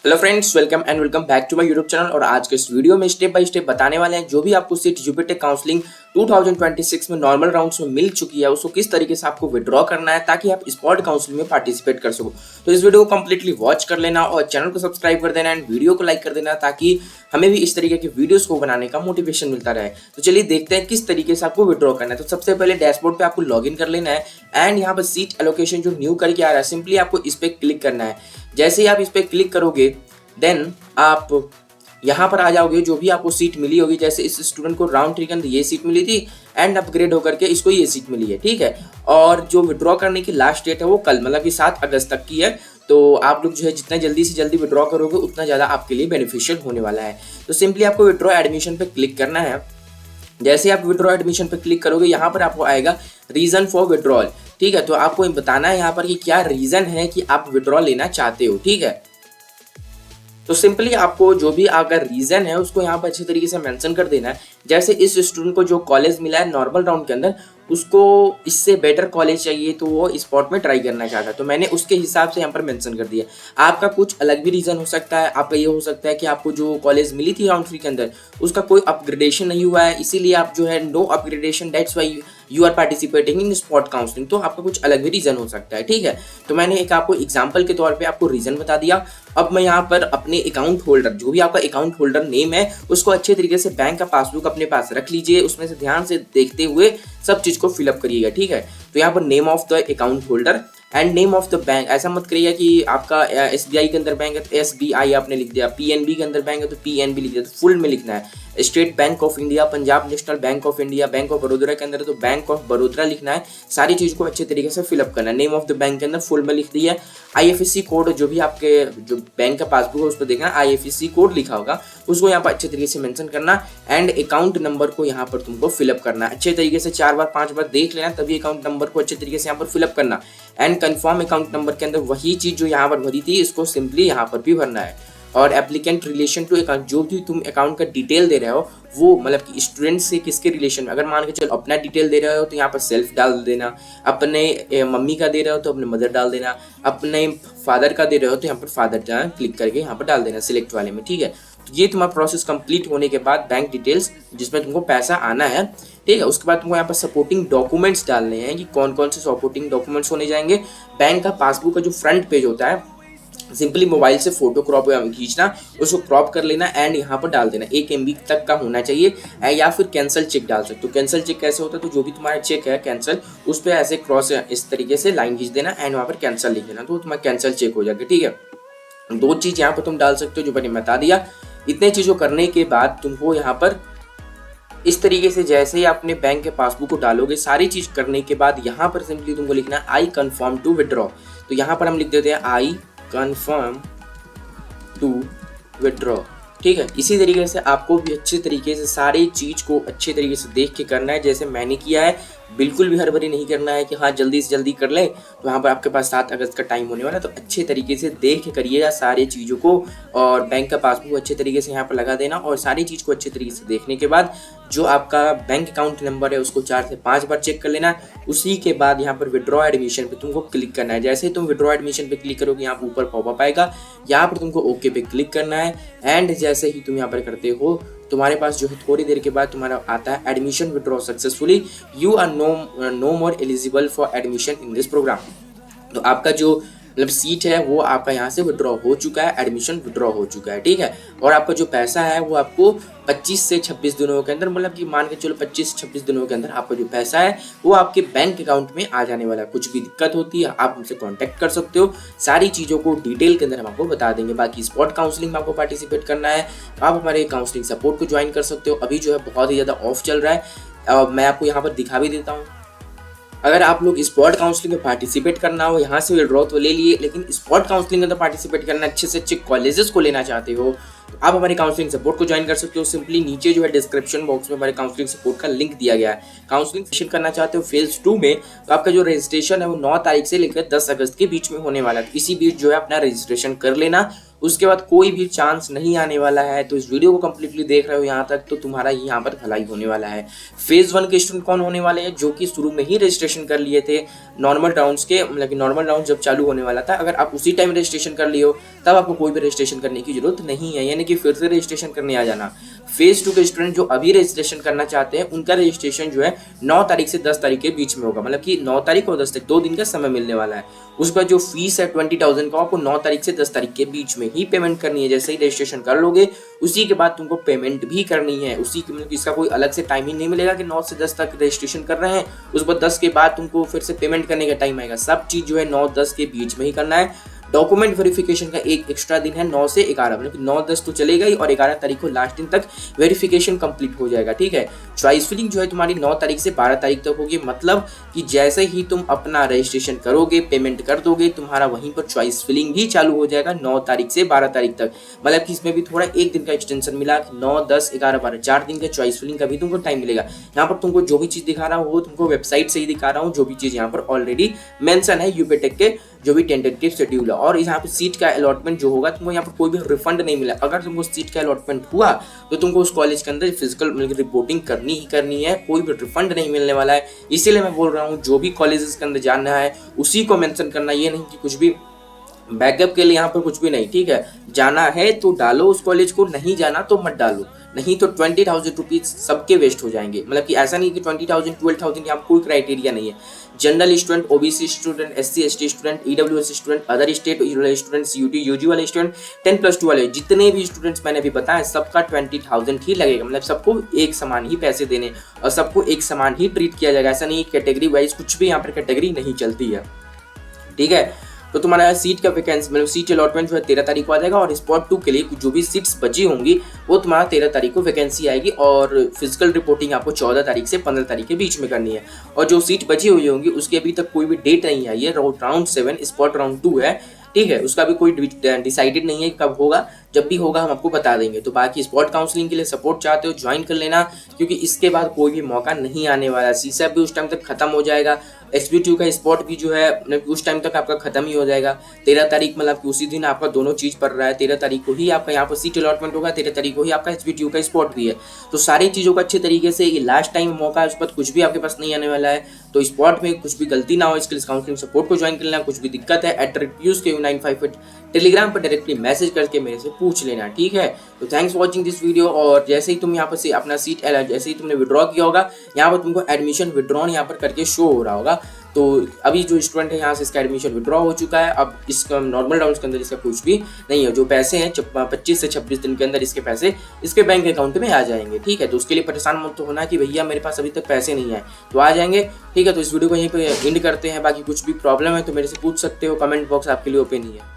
Hello friends, welcome and welcome back to my YouTube channel. और आज के इस वीडियो में स्टेप बाय स्टेप बताने वाले हैं जो भी आपको सीट यूपीटेक काउंसलिंग 2026 में नॉर्मल राउंड्स में मिल चुकी है उसको किस तरीके से आपको विड्रॉ करना है ताकि आप स्पॉट काउंसलिंग में पार्टिसिपेट कर सको। तो इस वीडियो को कंप्लीटली वॉच कर लेना और चैनल को सब्सक्राइब कर देना एंड वीडियो को लाइक कर देना ताकि हमें भी इस तरीके के वीडियोस को बनाने का मोटिवेशन मिलता रहे। तो चलिए देखते हैं किस तरीके से आपको विड्रॉ करना है। तो सबसे पहले डैशबोर्ड पे आपको लॉगिन कर लेना है एंड यहाँ पर सीट एलोकेशन जो न्यू करके आ रहा है सिंपली आपको इस पर क्लिक करना है। जैसे ही आप इस पर क्लिक करोगे देन आप यहाँ पर आ जाओगे। जो भी आपको सीट मिली होगी, जैसे इस स्टूडेंट को राउंड ट्री के अंदर ये सीट मिली थी एंड अपग्रेड होकर के इसको ये सीट मिली है, ठीक है। और जो विड्रॉ करने की लास्ट डेट है वो कल मतलब कि 7 अगस्त तक की है। तो आप लोग जो है जितना जल्दी से जल्दी विड्रॉ करोगे उतना ज़्यादा आपके लिए बेनिफिशियल होने वाला है। तो सिंपली आपको विड्रॉ एडमिशन पे क्लिक करना है। जैसे आप विड्रॉ एडमिशन पे क्लिक करोगे यहाँ पर आपको आएगा रीजन फॉर विड्रॉल, ठीक है। तो आपको बताना है यहाँ पर कि क्या रीजन है कि आप विड्रॉ लेना चाहते हो, ठीक है। तो सिंपली आपको जो भी अगर रीजन है उसको यहाँ पर अच्छे तरीके से मेंशन कर देना है। जैसे इस स्टूडेंट को जो कॉलेज मिला है नॉर्मल राउंड के अंदर उसको इससे बेटर कॉलेज चाहिए तो वो स्पॉट में ट्राई करना चाहता है, तो मैंने उसके हिसाब से यहाँ पर मेंशन कर दिया। आपका कुछ अलग भी रीज़न हो सकता है। आपका ये हो सकता है कि आपको जो कॉलेज मिली थी राउंड 3 के अंदर उसका कोई अपग्रेडेशन नहीं हुआ है, इसीलिए आप जो है no upgradation, that's why you are participating in spot counselling. तो आपका कुछ अलग भी रीज़न हो सकता है, ठीक है। तो मैंने एक आपको एग्जाम्पल के तौर पर आपको रीज़न बता दिया। अब मैं यहाँ पर अपने अकाउंट होल्डर, जो भी आपका अकाउंट होल्डर नेम है उसको अच्छे तरीके से बैंक का पासबुक अपने पास रख लीजिए, उसमें से ध्यान से देखते हुए सब चीज़ को फिलअप करिएगा, ठीक है। तो यहाँ पर name of the account holder and name of the bank, ऐसा मत करिएगा कि आपका SBI के अंदर बैंक है तो SBI आपने लिख दिया, PNB के अंदर बैंक है तो PNB लिख दिया। तो फुल में लिखना है। State bank of India, Punjab national bank of India, bank of Vadodara के अंदर है तो बैंक ऑफ बड़ोदरा लिखना है। सारी चीज़ को अच्छे तरीके से फिलअप करना है। नेम ऑफ द बैंक के अंदर फुल में लिख दिया। IFSC कोड जो भी आपके जो बैंक का पासबुक है उस पर देखना IFSC कोड लिखा होगा उसको यहाँ पर अच्छे तरीके से मेंशन करना एंड अकाउंट नंबर को यहाँ पर तुमको फिलअप करना है। अच्छे तरीके से 4 बार 5 बार देख लेना तभी अकाउंट नंबर को अच्छे तरीके से यहाँ पर फिलअप करना एंड कंफर्म अकाउंट नंबर के अंदर वही चीज़ जो यहाँ पर भरी थी इसको सिंपली यहाँ पर भी भरना है। और एप्लीकेंट रिलेशन टू अकाउंट, जो भी तुम अकाउंट का डिटेल दे रहे हो वो मतलब कि स्टूडेंट से किसके रिलेशन में, अगर मान के चलो अपना डिटेल दे रहे हो तो यहाँ पर सेल्फ डाल देना, अपने मम्मी का दे रहे हो तो अपने मदर डाल देना, अपने फादर का दे रहे हो तो यहाँ पर फादर क्लिक करके यहाँ पर डाल देना सिलेक्ट वाले में, ठीक है। तो ये तुम्हारा प्रोसेस कंप्लीट होने के बाद बैंक डिटेल्स जिसमें तुमको पैसा आना है, ठीक है। उसके बाद तुमको यहाँ पर सपोर्टिंग डॉक्यूमेंट्स डालने हैं कि कौन कौन से सपोर्टिंग डॉक्यूमेंट्स होने जाएंगे। बैंक का पासबुक का जो फ्रंट पेज होता है सिंपली मोबाइल से फोटो क्रॉप खींचना, उसको क्रॉप कर लेना एंड यहाँ पर डाल देना। 1 MB तक का होना चाहिए या फिर कैंसिल चेक डाल सकते हो। कैंसिल चेक कैसे होता है, तो जो भी तुम्हारा चेक है कैंसिल उस पर ऐसे क्रॉस इस तरीके से लाइन खींच देना एंड वहाँ पर कैंसिल लिख देना तो तुम्हारा कैंसिल चेक हो जाएगा, ठीक है। 2 चीज़ यहाँ पर तुम डाल सकते हो जो मैंने बता दिया। इतने चीज़ों करने के बाद तुमको यहाँ पर इस तरीके से जैसे ही अपने बैंक के पासबुक को डालोगे, सारी चीज़ करने के बाद यहाँ पर सिंपली तुमको लिखना है आई कन्फर्म टू विड्रॉ। तो यहाँ पर हम लिख देते हैं आई कन्फर्म टू विड्रॉ, ठीक है। इसी तरीके से आपको भी अच्छे तरीके से सारी चीज़ को अच्छे तरीके से देख के करना है जैसे मैंने किया है। बिल्कुल भी हड़बड़ी नहीं करना है कि हाँ जल्दी से जल्दी कर ले। तो यहाँ पर आपके पास 7 अगस्त का टाइम होने वाला है तो अच्छे तरीके से देख के करिएगा सारी चीज़ों को और बैंक का पासबुक अच्छे तरीके से यहाँ पर लगा देना। और सारी चीज़ को अच्छे तरीके से देखने के बाद जो आपका बैंक अकाउंट नंबर है उसको 4 से 5 बार चेक कर लेना। उसी के बाद यहाँ पर विड्रॉ एडमिशन पे तुमको क्लिक करना है। जैसे ही तुम विड्रॉ एडमिशन पे क्लिक करोगे यहाँ पर ऊपर पॉपअप आएगा, यहाँ पर तुमको ओके पे क्लिक करना है एंड जैसे ही तुम यहाँ पर करते हो तुम्हारे पास जो है थोड़ी देर के बाद तुम्हारा आता है admission withdraw successfully, you are no more eligible for admission in this programme. तो आपका जो मतलब सीट है वो आपका यहाँ से विड्रॉ हो चुका है, एडमिशन विड्रॉ हो चुका है, ठीक है। और आपका जो पैसा है वो आपको 25 से 26 दिनों के अंदर, मतलब कि मान के चलो 25 से 26 दिनों के अंदर आपका जो पैसा है वो आपके बैंक अकाउंट में आ जाने वाला है। कुछ भी दिक्कत होती है आप हमसे कांटेक्ट कर सकते हो, सारी चीज़ों को डिटेल के अंदर हम आपको बता देंगे। बाकी स्पॉट काउंसलिंग में आपको पार्टिसिपेट करना है तो आप हमारे काउंसलिंग सपोर्ट को ज्वाइन कर सकते हो। अभी जो है बहुत ही ज़्यादा ऑफ चल रहा है, मैं आपको यहाँ पर दिखा भी देता हूँ। अगर आप लोग स्पॉट काउंसलिंग में पार्टिसिपेट करना हो, यहाँ से विड्रॉ तो ले लिए, लेकिन स्पॉट काउंसलिंग में तो पार्टिसिपेट करना, अच्छे से अच्छे कॉलेजेस को लेना चाहते हो तो आप हमारे काउंसलिंग सपोर्ट को ज्वाइन कर सकते हो। सिंपली नीचे जो है डिस्क्रिप्शन बॉक्स में हमारे काउंसलिंग सपोर्ट का लिंक दिया गया है। काउंसलिंग सेशन करना चाहते हो फेज 2 में तो आपका जो रजिस्ट्रेशन है वो 9 तारीख से लेकर 10 अगस्त के बीच में होने वाला है। इसी बीच जो है अपना रजिस्ट्रेशन कर लेना। उसके बाद कोई भी चांस नहीं आने वाला है। तो इस वीडियो को कंप्लीटली देख रहे हो यहाँ तक, तो तुम्हारा यहाँ पर भलाई होने वाला है। फेज 1 के स्टूडेंट कौन होने वाले हैं? जो कि शुरू में ही रजिस्ट्रेशन कर लिए थे नॉर्मल राउंड्स के, मतलब कि नॉर्मल राउंड जब चालू होने वाला था, अगर आप उसी टाइम रजिस्ट्रेशन कर लिए हो तब आपको कोई भी रजिस्ट्रेशन करने की जरूरत नहीं है, यानी कि फिर से रजिस्ट्रेशन करने आ जाना। फेज 2 के स्टूडेंट जो अभी रजिस्ट्रेशन करना चाहते हैं उनका रजिस्ट्रेशन जो है 9 तारीख से 10 तारीख के बीच में होगा, मतलब कि 9 तारीख और 10 तारीख 2 दिन का समय मिलने वाला है। उसका जो फीस है 20,000 का, आपको 9 तारीख से 10 तारीख के बीच में ही पेमेंट करनी है। जैसे ही रजिस्ट्रेशन कर लोगे उसी के बाद तुमको पेमेंट भी करनी है। उसी के मतलब इसका कोई अलग से टाइम ही नहीं मिलेगा कि 9 से 10 तक रजिस्ट्रेशन कर रहे हैं, उसके बाद 10 के बाद तुमको फिर से पेमेंट करने का टाइम आएगा। सब चीज़ जो है 9-10 के बीच में ही करना है। डॉक्यूमेंट वेरिफिकेशन का एक एक्स्ट्रा दिन है 9 से 11, मतलब 9-10 तो चलेगा ही और 11 तारीख को लास्ट दिन तक वेरिफिकेशन कंप्लीट हो जाएगा। ठीक है, चॉइस फिलिंग जो है तुम्हारी 9 तारीख से 12 तारीख तक होगी, मतलब कि जैसे ही तुम अपना रजिस्ट्रेशन करोगे पेमेंट कर दोगे तुम्हारा वहीं पर चॉइस फिलिंग भी चालू हो जाएगा 9 तारीख से 12 तारीख तक। मतलब कि इसमें भी थोड़ा एक दिन का एक्सटेंशन मिला, 9, 10, 11, 12 4 दिन का चॉइस फिलिंग का भी तुमको टाइम मिलेगा। यहाँ पर तुमको जो भी चीज़ दिखा रहा हूँ वो तुमको वेबसाइट से ही दिखा रहा हूँ, जो भी चीज़ यहाँ पर ऑलरेडी मेंशन है यूपीटेक के जो भी टेंटेटिव शेड्यूल है। और यहाँ पे सीट का अलॉटमेंट जो होगा तुमको यहाँ पर कोई भी रिफंड नहीं मिला। अगर तुमको सीट का अलॉटमेंट हुआ तो तुमको उस कॉलेज के अंदर फिजिकल मतलब रिपोर्टिंग करनी ही करनी है, कोई भी रिफंड नहीं मिलने वाला है। इसीलिए मैं बोल रहा हूँ जो भी कॉलेजेस के अंदर जाना है उसी को मेंशन करना, ये नहीं कि कुछ भी बैकअप के लिए यहाँ पर कुछ भी नहीं। ठीक है, जाना है तो डालो उस कॉलेज को, नहीं जाना तो मत डालो, नहीं तो 20,000 रुपीज़ सबके वेस्ट हो जाएंगे। मतलब कि ऐसा नहीं कि 20,000 12,000 यहाँ कोई क्राइटेरिया नहीं है। General student, OBC student, SC ST student, EWS student, other state student, CUT UG वाले स्टूडेंट, 10+2 वाले, जितने भी स्टूडेंट्स मैंने अभी बताया सबका 20,000 ही लगेगा। मतलब सबको एक समान ही पैसे देने और सबको एक समान ही ट्रीट किया जाएगा। ऐसा नहीं कैटेगरी वाइज कुछ भी यहाँ पर कैटेगरी नहीं चलती है। ठीक है, तो तुम्हारा सीट का वैकेंसी मतलब सीट अलॉटमेंट जो है 13 तारीख को आ जाएगा और स्पॉट 2 के लिए जो भी सीट्स बची होंगी वो तुम्हारा 13 तारीख को वैकेंसी आएगी और फिजिकल रिपोर्टिंग आपको 14 तारीख से 15 तारीख के बीच में करनी है। और जो सीट बची हुई होंगी उसकी अभी तक कोई भी डेट नहीं आई है। राउंड 7 स्पॉट राउंड 2 है, ठीक है, उसका भी कोई डिसाइडेड नहीं है कब होगा, जब भी होगा हम आपको बता देंगे। तो बाकी स्पॉट काउंसलिंग के लिए सपोर्ट चाहते हो ज्वाइन कर लेना, क्योंकि इसके बाद कोई भी मौका नहीं आने वाला। सीसैप भी उस टाइम तक खत्म हो जाएगा, XB2 का स्पॉट भी जो है उस टाइम तक आपका खत्म ही हो जाएगा। 13 तारीख मतलब कि उसी दिन आपका दोनों चीज़ पड़ रहा है। 13 तारीख को ही आपका यहाँ पर सीट अलॉटमेंट होगा, 13 तारीख को ही आपका XB2 का स्पॉट भी है। तो सारी चीज़ों को अच्छे तरीके से, ये लास्ट टाइम मौका है, उस पर कुछ भी आपके पास नहीं आने वाला है। तो स्पॉट में कुछ भी गलती ना हो इसके लिए काउंसलिंग सपोर्ट को ज्वाइन कर लेना। कुछ भी दिक्कत है @PiyushKU958 टेलीग्राम पर डायरेक्टली मैसेज करके मेरे से पूछ लेना। ठीक है, तो thanks for watching this video. और जैसे ही तुम यहाँ पर से अपना सीट जैसे ही तुमने विड्रॉ किया होगा यहाँ पर तुमको एडमिशन विड्रॉन यहाँ पर करके शो हो रहा होगा। तो अभी जो स्टूडेंट है यहाँ से इसका एडमिशन विड्रॉ हो चुका है। अब इसका नॉर्मल राउंड के अंदर इसका कुछ भी नहीं है। जो पैसे हैं 25 से 26 दिन के अंदर इसके पैसे इसके बैंक अकाउंट में आ जाएंगे। ठीक है, तो उसके लिए परेशान मत होना कि भैया मेरे पास अभी तक पैसे नहीं आए, तो आ जाएंगे। ठीक है, तो इस वीडियो को यहीं पे एंड करते हैं। बाकी कुछ भी प्रॉब्लम है तो मेरे से पूछ सकते हो, कमेंट बॉक्स आपके लिए ओपन ही है।